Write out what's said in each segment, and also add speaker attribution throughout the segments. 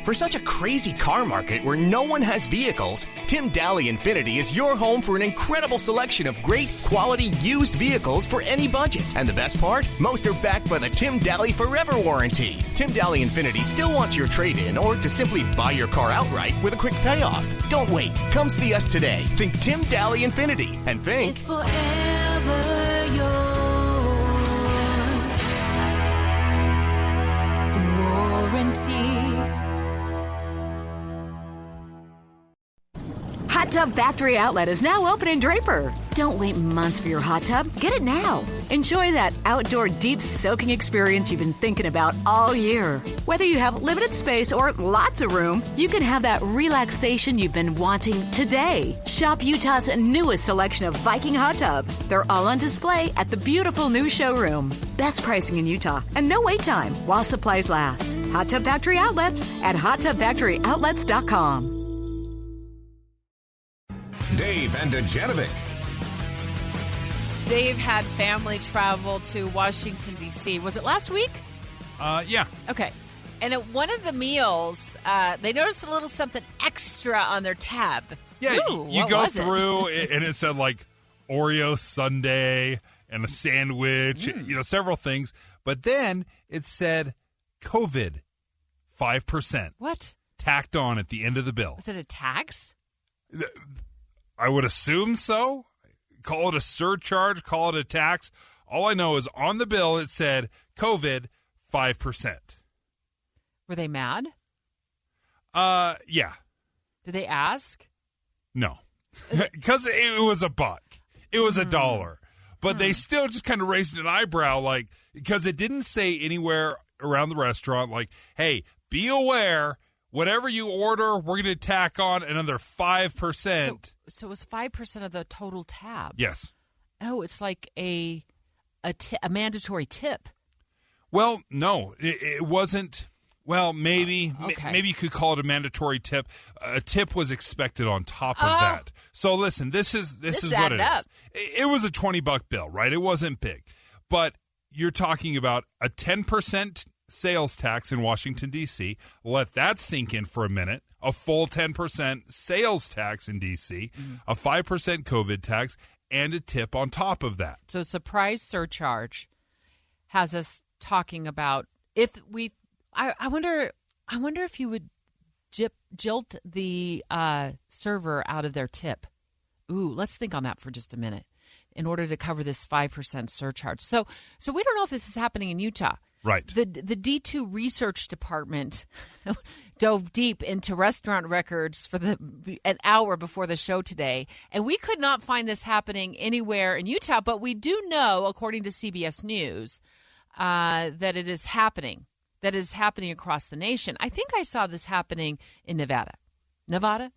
Speaker 1: For such a crazy car market where no one has vehicles, Tim Daly Infiniti is your home for an incredible selection of great quality used vehicles for any budget. And the best part? Most are backed by the Tim Daly Forever Warranty. Tim Daly Infiniti still wants your trade-in or to simply buy your car outright with a quick payoff. Don't wait. Come see us today. Think Tim Daly Infiniti and think
Speaker 2: it's forever your warranty.
Speaker 3: Hot Tub Factory Outlet is now open in Draper. Don't wait months for your hot tub. Get it now. Enjoy that outdoor deep soaking experience you've been thinking about all year. Whether you have limited space or lots of room, you can have that relaxation you've been wanting today. Shop Utah's newest selection of Viking hot tubs. They're all on display at the beautiful new showroom. Best pricing in Utah and no wait time while supplies last. Hot Tub Factory Outlets at hottubfactoryoutlets.com.
Speaker 4: Dave and Dejanovic.
Speaker 5: Dave had family travel to Washington, D.C. Was it last week?
Speaker 6: Yeah.
Speaker 5: Okay. And at one of the meals, they noticed a little something extra on their tab.
Speaker 6: Yeah,
Speaker 5: Ooh,
Speaker 6: you go through
Speaker 5: it?
Speaker 6: and it said like Oreo sundae and a sandwich, several things. But then it said COVID 5%.
Speaker 5: What?
Speaker 6: Tacked on at the end of the bill.
Speaker 5: Was it a tax?
Speaker 6: I would assume so. Call it a surcharge, call it a tax. All I know is on the bill it said COVID 5%.
Speaker 5: Were they mad?
Speaker 6: Yeah.
Speaker 5: Did they ask?
Speaker 6: No. Because it was $1. It was $1. But they still just kind of raised an eyebrow, like, because it didn't say anywhere around the restaurant, like, hey, be aware, whatever you order, we're going to tack on another 5%.
Speaker 5: So it was 5% of the total tab.
Speaker 6: Yes.
Speaker 5: Oh, it's like a mandatory tip.
Speaker 6: Well, no, it wasn't. Well, maybe.
Speaker 5: Okay.
Speaker 6: Maybe you could call it a mandatory tip. A tip was expected on top of that. So listen, this is what it is. It was a $20 bill, right? It wasn't big. But you're talking about a 10% sales tax in Washington, D.C. Let that sink in for a minute. A full 10% sales tax in D.C., a 5% COVID tax, and a tip on top of that.
Speaker 5: So surprise surcharge has us talking about if we. I wonder if you would jilt the server out of their tip. Ooh, let's think on that for just a minute in order to cover this 5% surcharge. So we don't know if this is happening in Utah.
Speaker 6: Right.
Speaker 5: The D2 research department dove deep into restaurant records for an hour before the show today, and we could not find this happening anywhere in Utah, but we do know, according to CBS News, that it is happening. That is happening across the nation. I think I saw this happening in Nevada. Nevada.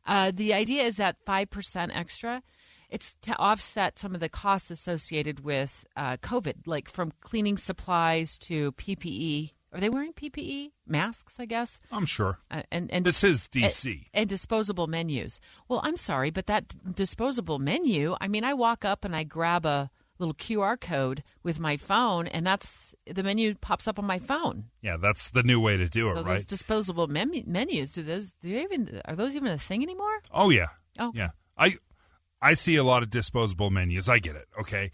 Speaker 5: The idea is that 5% extra, it's to offset some of the costs associated with COVID, like from cleaning supplies to PPE. Are they wearing PPE? Masks, I guess?
Speaker 6: I'm sure.
Speaker 5: And
Speaker 6: this is D.C.
Speaker 5: And disposable menus. Well, I'm sorry, but that disposable menu, I mean, I walk up and I grab a little QR code with my phone, and that's the menu pops up on my phone.
Speaker 6: Yeah, that's the new way to do it,
Speaker 5: so
Speaker 6: right?
Speaker 5: those disposable menus, are those even a thing anymore?
Speaker 6: Oh yeah,
Speaker 5: Okay.
Speaker 6: yeah. I see a lot of disposable menus. I get it. Okay,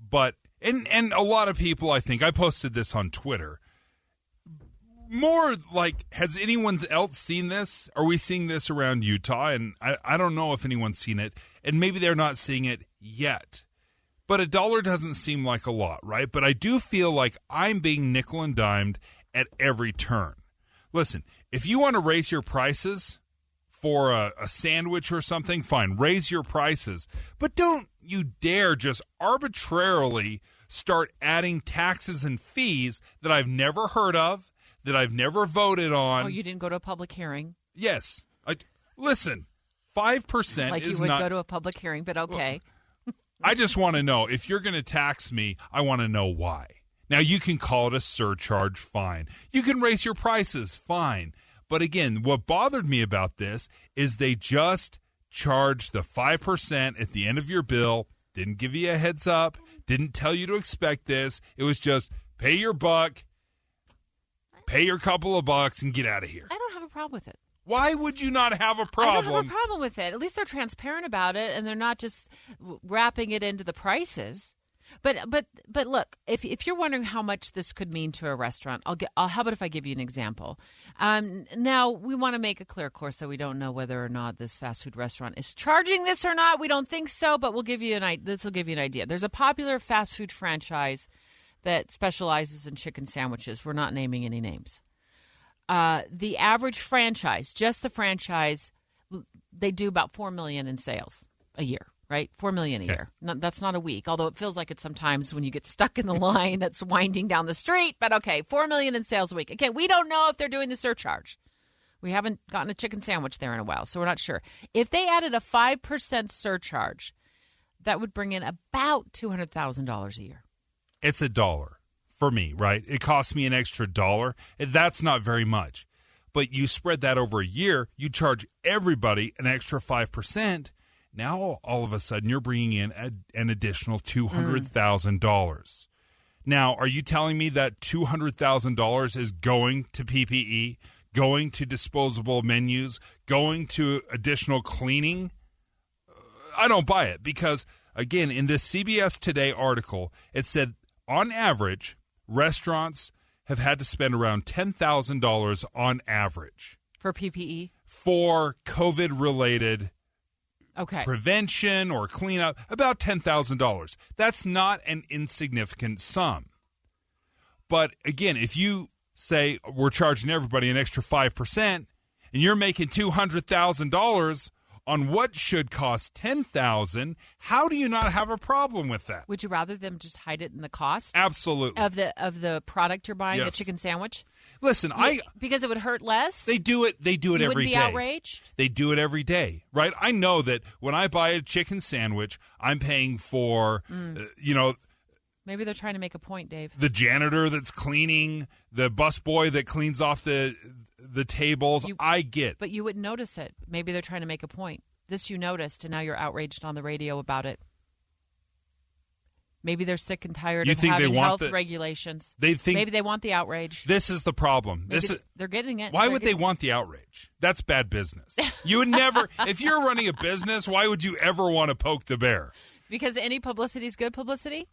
Speaker 6: but and a lot of people. I think I posted this on Twitter. More like, has anyone else seen this? Are we seeing this around Utah? And I don't know if anyone's seen it, and maybe they're not seeing it yet. But $1 doesn't seem like a lot, right? But I do feel like I'm being nickel and dimed at every turn. Listen, if you want to raise your prices for a sandwich or something, fine, raise your prices. But don't you dare just arbitrarily start adding taxes and fees that I've never heard of, that I've never voted on.
Speaker 5: Oh, you didn't go to a public hearing?
Speaker 6: Yes. Listen, 5%
Speaker 5: like
Speaker 6: is
Speaker 5: you would
Speaker 6: not,
Speaker 5: go to a public hearing, but okay.
Speaker 6: I just want to know, if you're going to tax me, I want to know why. Now, you can call it a surcharge, fine. You can raise your prices, fine. But again, what bothered me about this is they just charged the 5% at the end of your bill, didn't give you a heads up, didn't tell you to expect this. It was just pay your buck. pay your couple of bucks, and get out of here.
Speaker 5: I don't have a problem with it.
Speaker 6: Why would you not have a
Speaker 5: I
Speaker 6: problem?
Speaker 5: don't have a problem with it. At least they're transparent about it, and they're not just wrapping it into the prices. But look, if you're wondering how much this could mean to a restaurant, how about if I give you an example? Now we want to make it clear, of course, that we don't know whether or not this fast food restaurant is charging this or not. We don't think so, but this will give you an idea. There's a popular fast food franchise that specializes in chicken sandwiches. We're not naming any names. The average franchise, just the franchise, they do about $4 million in sales a year. Right? $4 million a year. No, that's not a week, although it feels like it sometimes when you get stuck in the line that's winding down the street. But okay, $4 million in sales a week. Again, we don't know if they're doing the surcharge. We haven't gotten a chicken sandwich there in a while, so we're not sure. If they added a 5% surcharge, that would bring in about $200,000 a year.
Speaker 6: It's $1 for me, right? It costs me an extra $1. That's not very much. But you spread that over a year, you charge everybody an extra 5%. Now, all of a sudden, you're bringing in an additional $200,000. Now, are you telling me that $200,000 is going to PPE, going to disposable menus, going to additional cleaning? I don't buy it because, again, in this CBS Today article, it said, on average, restaurants have had to spend around $10,000 on average.
Speaker 5: For PPE?
Speaker 6: For COVID-related prevention or cleanup, about $10,000. That's not an insignificant sum. But again, if you say we're charging everybody an extra 5% and you're making $200,000 on what should cost $10,000, how do you not have a problem with that?
Speaker 5: Would you rather them just hide it in the cost?
Speaker 6: Absolutely.
Speaker 5: Of the product you're buying,
Speaker 6: Yes.
Speaker 5: the chicken sandwich?
Speaker 6: Listen,
Speaker 5: because it would hurt less?
Speaker 6: They do it every day.
Speaker 5: You wouldn't be outraged?
Speaker 6: They do it every day, right? I know that when I buy a chicken sandwich, I'm paying for,
Speaker 5: Maybe they're trying to make a point, Dave.
Speaker 6: the janitor that's cleaning, the busboy that cleans off the tables. I get.
Speaker 5: But you wouldn't notice it. Maybe they're trying to make a point. This you noticed, and now you're outraged on the radio about it. Maybe they're sick and tired of having health regulations. Maybe they want the outrage.
Speaker 6: This is the problem.
Speaker 5: They're getting it.
Speaker 6: Why would they want the outrage? That's bad business. You would never, if you're running a business, why would you ever want to poke the bear?
Speaker 5: Because any publicity is good publicity?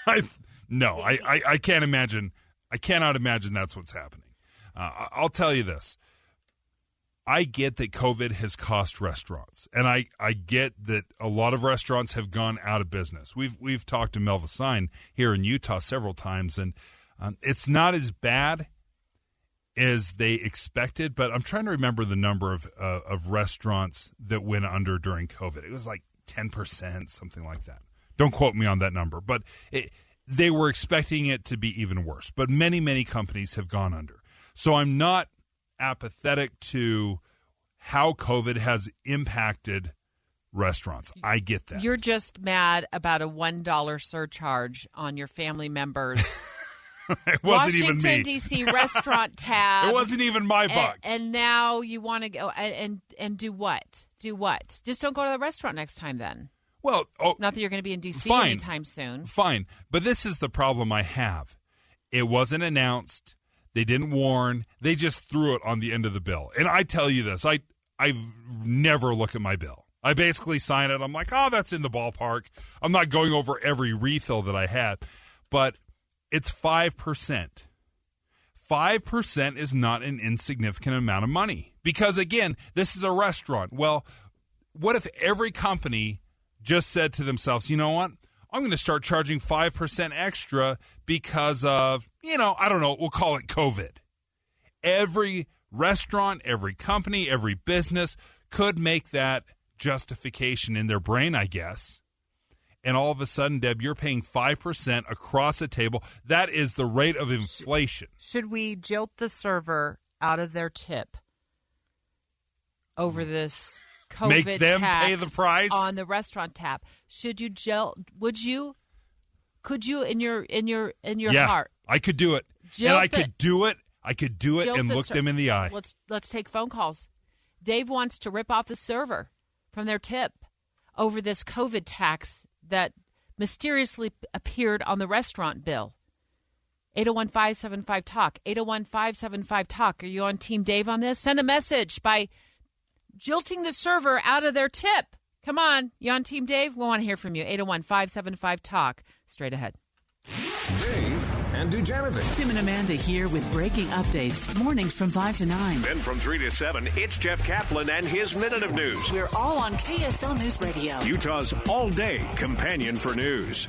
Speaker 6: I can't imagine. I cannot imagine that's what's happening. I'll tell you this. I get that COVID has cost restaurants, and I get that a lot of restaurants have gone out of business. We've talked to Melva Sign here in Utah several times, and it's not as bad as they expected, but I'm trying to remember the number of restaurants that went under during COVID. It was like 10%, something like that. Don't quote me on that number, but they were expecting it to be even worse. But many, many companies have gone under. So I'm not apathetic to how COVID has impacted restaurants. I get that.
Speaker 5: You're just mad about a $1 surcharge on your family members.
Speaker 6: It wasn't even me.
Speaker 5: Washington, D.C. restaurant tab.
Speaker 6: It wasn't even my buck.
Speaker 5: And now you want to go and do what? Do what? Just don't go to the restaurant next time then.
Speaker 6: Well,
Speaker 5: not that you're going to be in D.C. anytime soon. Fine.
Speaker 6: But this is the problem I have. It wasn't announced. They didn't warn. They just threw it on the end of the bill. And I tell you this, I never look at my bill. I basically sign it. I'm like, oh, that's in the ballpark. I'm not going over every refill that I had. But it's 5%. 5% is not an insignificant amount of money. Because, again, this is a restaurant. Well, what if every company just said to themselves, you know what? I'm going to start charging 5% extra because of, I don't know, we'll call it COVID. Every restaurant, every company, every business could make that justification in their brain, I guess. And all of a sudden, Deb, you're paying 5% across the table. That is the rate of inflation.
Speaker 5: Should we jilt the server out of their tip over this COVID
Speaker 6: make them
Speaker 5: tax
Speaker 6: pay the price
Speaker 5: on the restaurant tab? Should you could you in your heart?
Speaker 6: I could do it. I could do it and look them in the eye.
Speaker 5: Let's take phone calls. Dave wants to rip off the server from their tip over this COVID tax that mysteriously appeared on the restaurant bill. 801-575-TALK. 801-575-TALK. Are you on Team Dave on this? Send a message by jilting the server out of their tip. Come on. You on Team Dave? We want to hear from you. 801-575-TALK. Straight ahead.
Speaker 4: Dave and Dujanovic.
Speaker 7: Tim and Amanda here with breaking updates. Mornings from 5 to 9.
Speaker 8: Then from 3 to 7, it's Jeff Kaplan and his Minute of News.
Speaker 7: We're all on KSL News Radio.
Speaker 8: Utah's all-day companion for news.